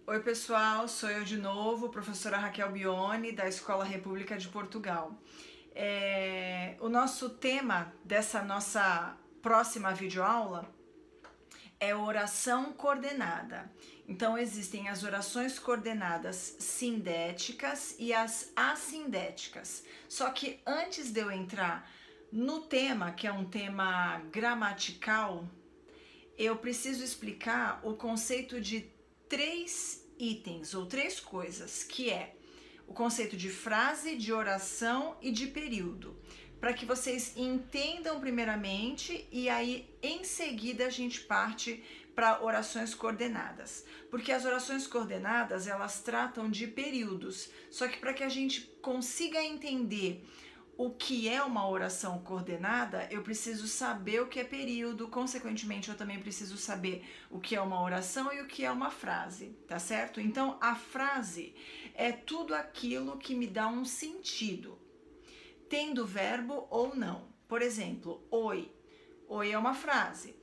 Oi pessoal, sou eu de novo, professora Raquel Bione, da Escola República de Portugal. O nosso tema dessa nossa próxima videoaula é oração coordenada. Então existem as orações coordenadas sindéticas e as assindéticas. Só que antes de eu entrar no tema, que é um tema gramatical, eu preciso explicar o conceito de três itens ou três coisas, que é o conceito de frase, de oração e de período, para que vocês entendam primeiramente e aí em seguida a gente parte para orações coordenadas, porque as orações coordenadas elas tratam de períodos, só que para que a gente consiga entender o que é uma oração coordenada, eu preciso saber o que é período, consequentemente eu também preciso saber o que é uma oração e o que é uma frase, tá certo? Então a frase é tudo aquilo que me dá um sentido, tendo verbo ou não. Por exemplo, oi, oi é uma frase.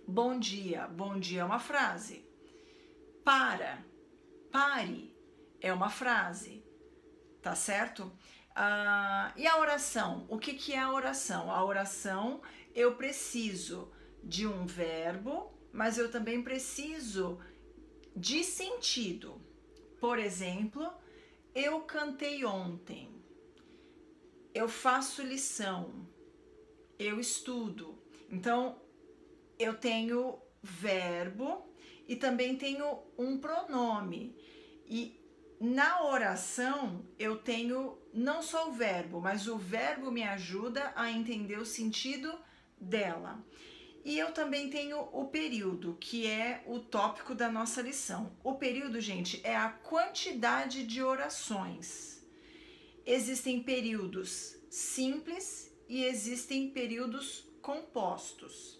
Bom dia é uma frase. Para, pare é uma frase, tá certo? E a oração? O que é a oração? A oração, eu preciso de um verbo, mas eu também preciso de sentido. Por exemplo, eu cantei ontem, eu faço lição, eu estudo. Então, eu tenho verbo e também tenho um pronome. E na oração, eu tenho não só o verbo, mas o verbo me ajuda a entender o sentido dela. E eu também tenho o período, que é o tópico da nossa lição. O período, gente, é a quantidade de orações. Existem períodos simples e existem períodos compostos.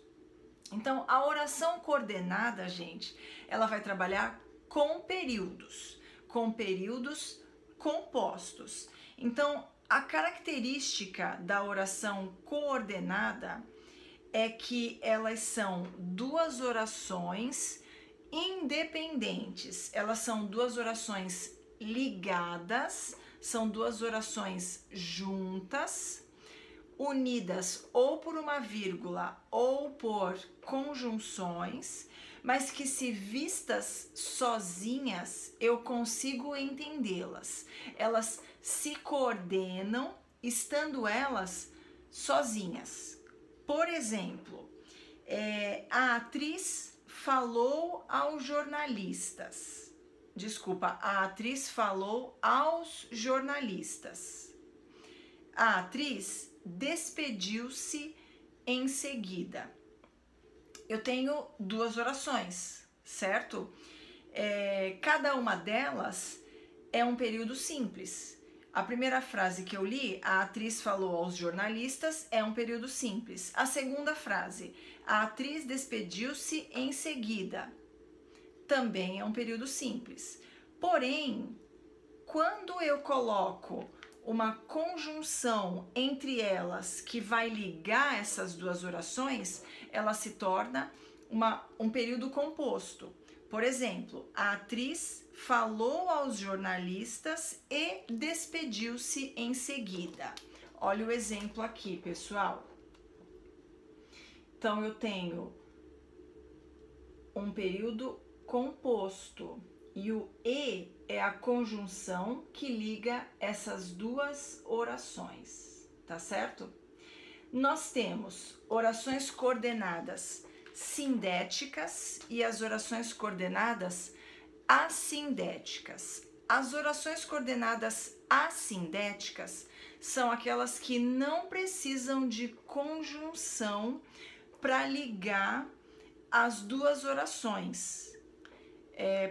Então, a oração coordenada, gente, ela vai trabalhar com períodos compostos. Então, a característica da oração coordenada é que elas são duas orações independentes. Elas são duas orações ligadas, são duas orações juntas, unidas ou por uma vírgula ou por conjunções, mas que se vistas sozinhas eu consigo entendê-las. Elas se coordenam estando elas sozinhas. Por exemplo, a atriz falou aos jornalistas. Desculpa, a atriz falou aos jornalistas. A atriz despediu-se em seguida. Eu tenho duas orações, certo? Cada uma delas é um período simples. A primeira frase que eu li, a atriz falou aos jornalistas, é um período simples. A segunda frase, a atriz despediu-se em seguida, também é um período simples. Porém, quando eu coloco uma conjunção entre elas que vai ligar essas duas orações, ela se torna um período composto. Por exemplo, a atriz falou aos jornalistas e despediu-se em seguida. Olha o exemplo aqui, pessoal. Então, eu tenho um período composto. E o e é a conjunção que liga essas duas orações, tá certo? Nós temos orações coordenadas sindéticas e as orações coordenadas assindéticas. As orações coordenadas assindéticas são aquelas que não precisam de conjunção para ligar as duas orações.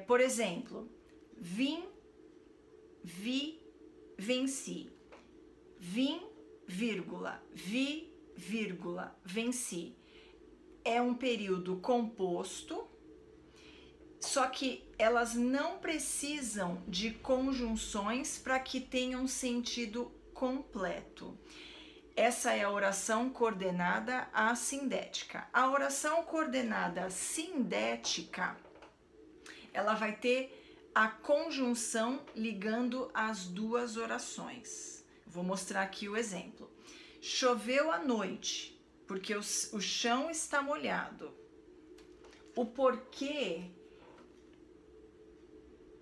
Por exemplo, vim, vi, venci. Vim, vírgula, vi, vírgula, venci. É um período composto, só que elas não precisam de conjunções para que tenham sentido completo. Essa é a oração coordenada assindética. A oração coordenada sindética, ela vai ter a conjunção ligando as duas orações. Vou mostrar aqui o exemplo. Choveu à noite, porque o chão está molhado. O porquê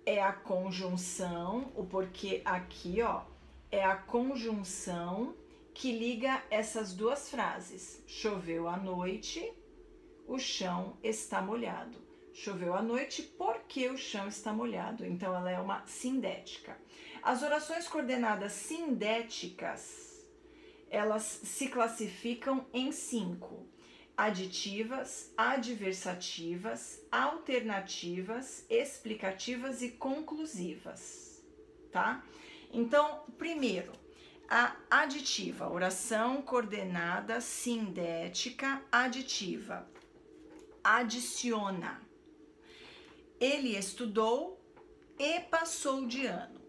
é a conjunção, o porquê aqui, ó, é a conjunção que liga essas duas frases. Choveu à noite, o chão está molhado. Choveu à noite porque o chão está molhado. Então, ela é uma sindética. As orações coordenadas sindéticas, elas se classificam em 5. Aditivas, adversativas, alternativas, explicativas e conclusivas, tá? Então, primeiro, a aditiva, oração coordenada sindética aditiva. Adiciona. Ele estudou e passou de ano.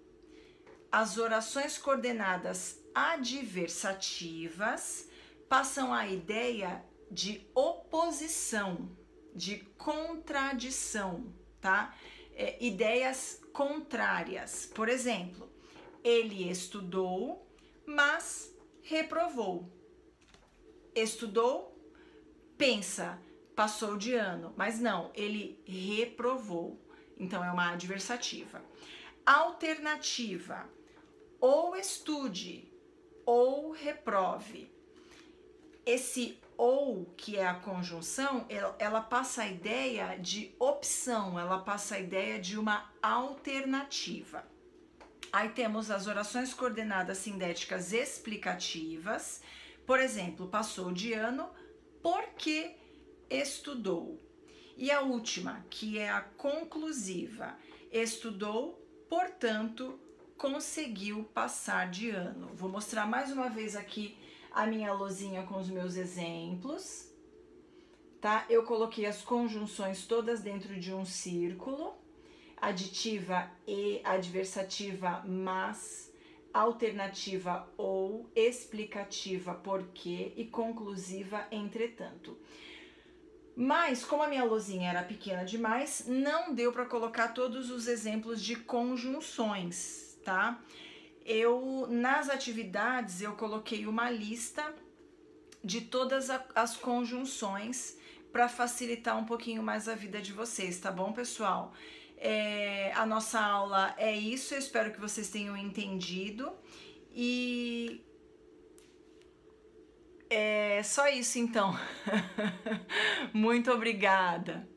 As orações coordenadas adversativas passam a ideia de oposição, de contradição, tá? Ideias contrárias. Por exemplo, ele estudou, mas reprovou. Estudou, pensa, passou de ano, mas não, ele reprovou. Então, é uma adversativa. Alternativa, ou estude, ou reprove. Esse ou, que é a conjunção, ela passa a ideia de opção, ela passa a ideia de uma alternativa. Aí temos as orações coordenadas sindéticas explicativas. Por exemplo, passou de ano porque estudou. E a última, que é a conclusiva, estudou, portanto, conseguiu passar de ano. Vou mostrar mais uma vez aqui a minha lousinha com os meus exemplos, tá? Eu coloquei as conjunções todas dentro de um círculo, aditiva e, adversativa mas, alternativa ou, explicativa porque e conclusiva entretanto. Mas, como a minha lousinha era pequena demais, não deu para colocar todos os exemplos de conjunções, tá? Nas atividades, eu coloquei uma lista de todas as conjunções para facilitar um pouquinho mais a vida de vocês, tá bom, pessoal? A nossa aula é isso, eu espero que vocês tenham entendido. E é só isso, então. Muito obrigada!